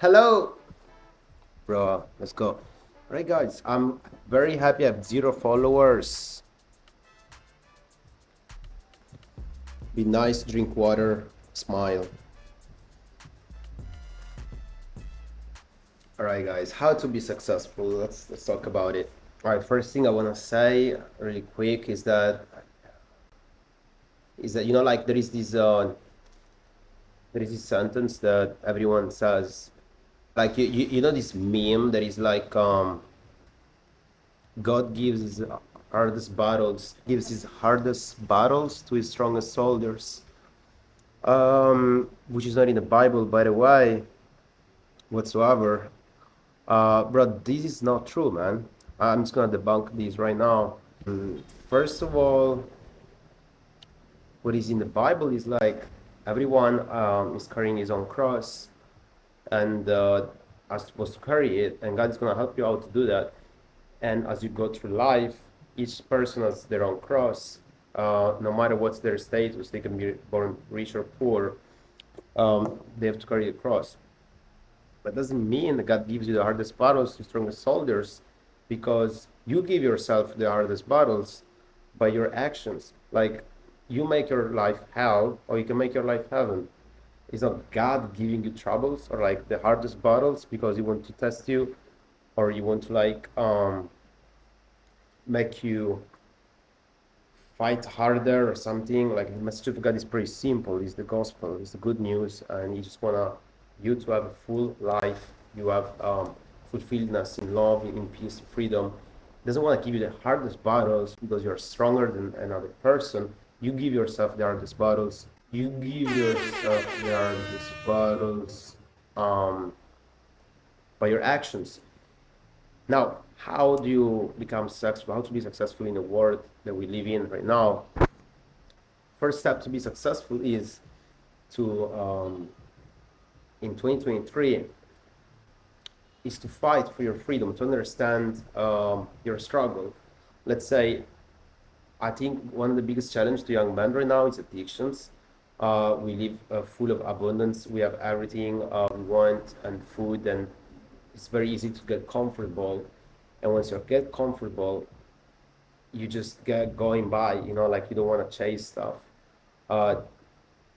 Hello, bro. Let's go. All right, guys. I'm very happy. I have 0 followers. Be nice. Drink water. Smile. All right, guys. How to be successful? Let's talk about it. All right. First thing I want to say really quick is that like there is this sentence that everyone says, like you know this meme that is like God gives his hardest battles to his strongest soldiers, which is not in the Bible, by the way, whatsoever. Bro, this is not true, man. I'm just gonna debunk these right now. First of all, what is in the Bible is like everyone is carrying his own cross, and are supposed to carry it, and God is gonna help you out to do that. And as you go through life, each person has their own cross. No matter what's their status, they can be born rich or poor. They have to carry a cross. But doesn't mean that God gives you the hardest battles to strongest soldiers, because you give yourself the hardest battles by your actions. Like, you make your life hell, or you can make your life heaven. It's not God giving you troubles or like the hardest battles because He want to test you, or you want to like make you fight harder or something. Like, the message of God is pretty simple. It's the gospel. It's the good news, and He just wanna you to have a full life. You have fulfilledness in love, in peace, freedom. He doesn't want to give you the hardest battles because you're stronger than another person. You give yourself the hardest battles. You give yourself the hardest battles by your actions. Now, how do you become successful? How to be successful in the world that we live in right now? First step to be successful is to, in 2023, is to fight for your freedom, to understand your struggle. Let's say, I think one of the biggest challenges to young men right now is addictions. We live full of abundance. We have everything we want and food, and it's very easy to get comfortable. And once you get comfortable, you just get going by, like you don't want to chase stuff. How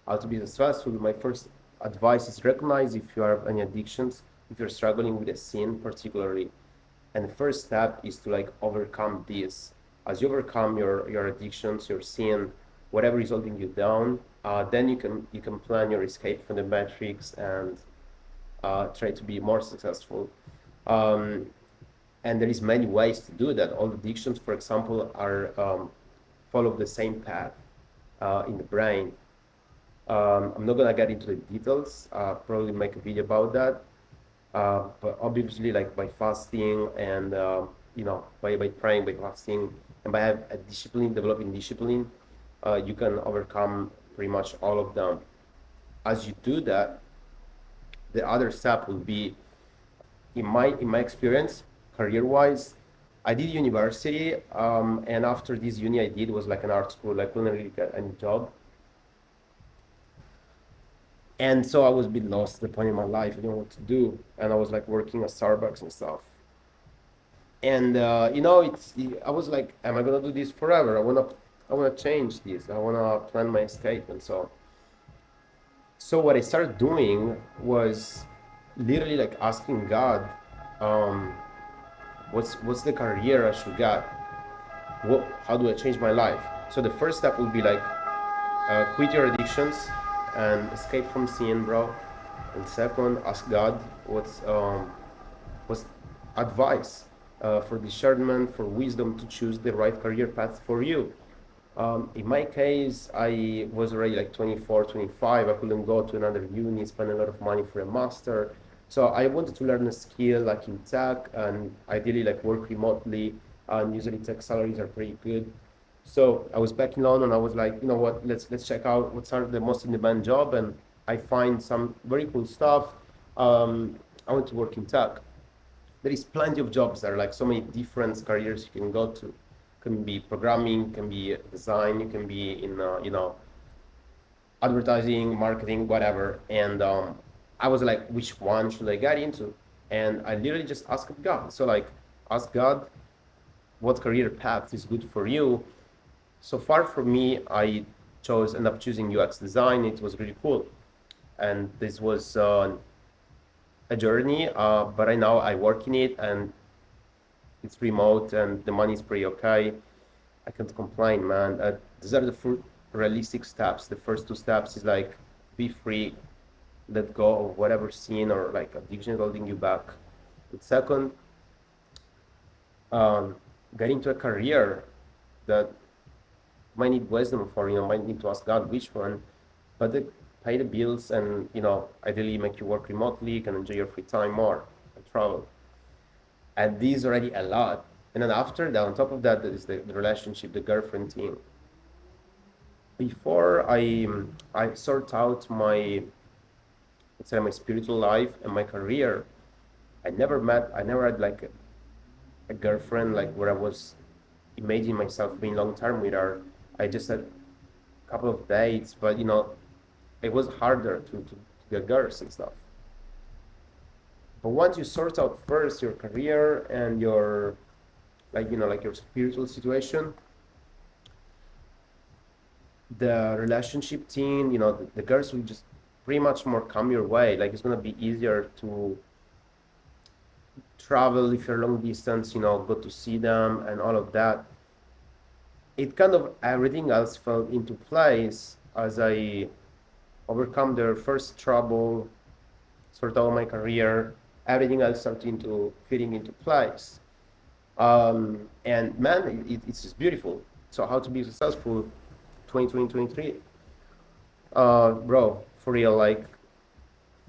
to be successful, my first advice is recognize if you have any addictions, if you're struggling with a sin particularly. And the first step is to like overcome this. As you overcome your addictions, your sin, whatever is holding you down, then you can plan your escape from the matrix and try to be more successful. And there is many ways to do that. All addictions, for example, are follow the same path in the brain. I'm not gonna get into the details. Probably make a video about that. But obviously, like by fasting and by praying, by fasting, and by have a discipline, developing discipline, you can overcome pretty much all of them. As you do that, the other step will be, in my experience, career-wise, I did university, and after this uni I did was like an art school. I couldn't really get any job, and so I was a bit lost at the point in my life. I didn't know what to do, and I was like working at Starbucks and stuff. And I was like, am I gonna do this forever? I wanna change this. I wanna plan my escape, and so what I started doing was literally like asking God, um, what's the career I should get? How do I change my life? So the first step would be like quit your addictions and escape from sin, bro. And second, ask God what's advice for discernment, for wisdom to choose the right career path for you. In my case, I was already like 24, 25. I couldn't go to another uni, spend a lot of money for a master. So I wanted to learn a skill like in tech, and ideally like work remotely. And usually tech salaries are pretty good. So I was back in London. I was like, you know what? Let's check out what's are the most in-demand job, and I find some very cool stuff. I went to work in tech. There is plenty of jobs there, like so many different careers you can go to. Can be programming, can be design, you can be in advertising, marketing, whatever. And I was like, which one should I get into? And I literally just asked God. So like, ask God, what career path is good for you? So far for me, I end up choosing UX design. It was really cool. And this was a journey, but right now I work in it and it's remote and the money is pretty okay. I can't complain, man. These are the realistic steps. The first two steps is like, be free, let go of whatever sin or like addiction holding you back. And second, um, get into a career that might need wisdom for, might need to ask God which one, but pay the bills and, ideally make you work remotely, you can enjoy your free time more and travel. And these already a lot. And then after that, on top of that, there is the relationship, the girlfriend thing. Before I sort out my, let's say, my spiritual life and my career, I never had like a girlfriend like where I was imagining myself being long term with her. I just had a couple of dates, but it was harder to get girls and stuff. But once you sort out first your career and your like your spiritual situation, the relationship thing, the girls will just pretty much more come your way. Like it's gonna be easier to travel if you're long distance, go to see them and all of that. It kind of everything else fell into place as I overcome the first trouble, sort out my career, everything else started to fitting into place. And man, it's just beautiful. So how to be successful 2023? Bro, for real, like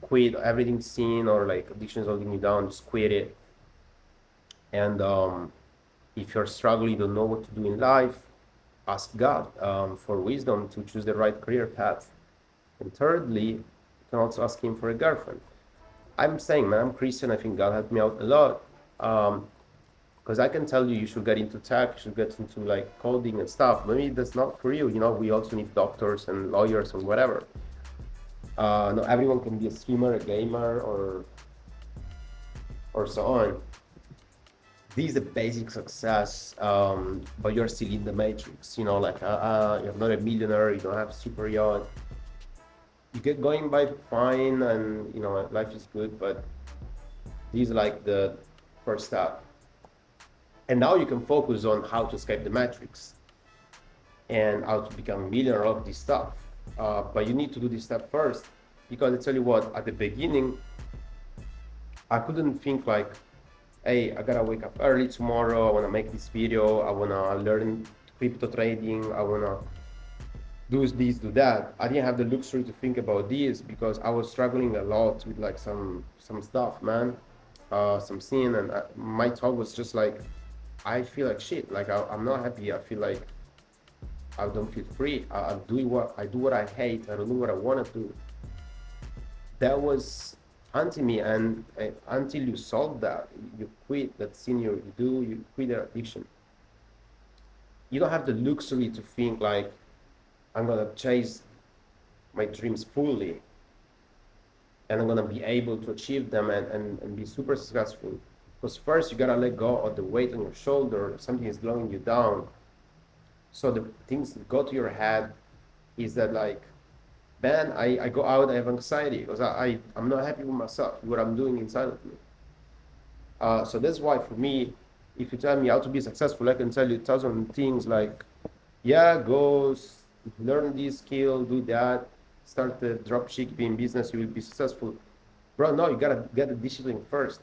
quit everything seen or like addictions holding you down, just quit it. And if you're struggling, you don't know what to do in life, ask God for wisdom to choose the right career path. And thirdly, you can also ask Him for a girlfriend. I'm saying, man, I'm Christian. I think God helped me out a lot. Because I can tell you should get into tech, you should get into like coding and stuff. Maybe that's not for you. We also need doctors and lawyers and whatever. Not everyone can be a streamer, a gamer, or so on. This is the basic success, but you're still in the matrix. Like you're not a millionaire, you don't have a super yacht. You get going by fine, and life is good, but these are like the first step. And now you can focus on how to escape the matrix and how to become a millionaire of this stuff. But you need to do this step first, because I tell you what, at the beginning, I couldn't think like, hey, I gotta wake up early tomorrow, I wanna make this video, I wanna learn crypto trading, I wanna do this, do that. I didn't have the luxury to think about this because I was struggling a lot with like some stuff, man, some scene, and my talk was just like, I feel like shit. Like I'm not happy. I feel like I don't feel free. I do what I hate. I don't do what I want to do. That was haunting me, and until you solve that, you quit that sin you do. You quit that addiction. You don't have the luxury to think like, I'm gonna chase my dreams fully, and I'm gonna be able to achieve them and be super successful. Because first you gotta let go of the weight on your shoulder, something is slowing you down. So the things that go to your head is that like, man, I go out, I have anxiety because I'm not happy with myself, what I'm doing inside of me. So that's why for me, if you tell me how to be successful, I can tell you 1,000 things like, yeah, go learn this skill, do that, start the dropshipping business, you will be successful. Bro, no, you gotta get the discipline first.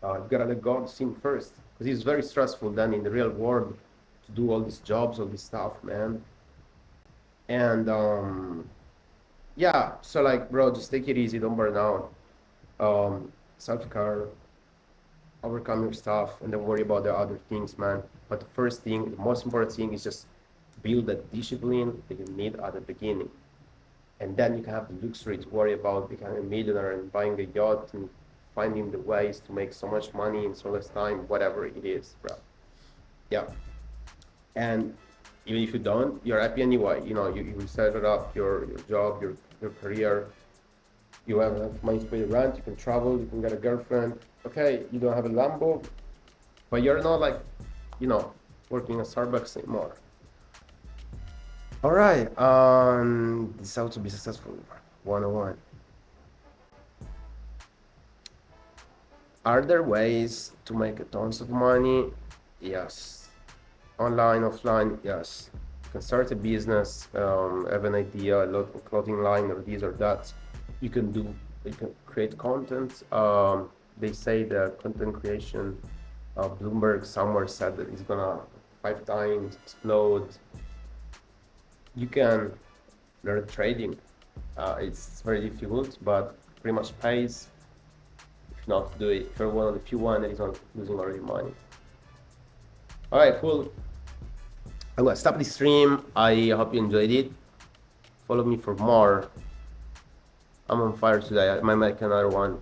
You gotta let go of the scene first, because it's very stressful then in the real world to do all these jobs, all this stuff, man. And yeah, so like, bro, just take it easy, don't burn out. Self-care, overcome your stuff, and don't worry about the other things, man. But the first thing, the most important thing is just build that discipline that you need at the beginning. And then you can have the luxury to worry about becoming a millionaire and buying a yacht and finding the ways to make so much money in so less time, whatever it is, bro. Yeah. And even if you don't, you're happy anyway. You will set it up, your job, your career. You have enough money to pay the rent, you can travel, you can get a girlfriend. Okay, you don't have a Lambo, but you're not like, you know, working at Starbucks anymore. All right, this is how to be successful 101. Are there ways to make tons of money? Yes. Online, offline, yes. You can start a business, have an idea, a clothing line, or this or that. You can do, you can create content. They say the content creation, Bloomberg somewhere said that it's gonna 5 times explode. You can learn trading. It's very difficult, but pretty much pays. If not, do it. If you're one of the few one that is not losing already money. All right, cool. I'm gonna stop the stream. I hope you enjoyed it. Follow me for more. I'm on fire today. I might make another one.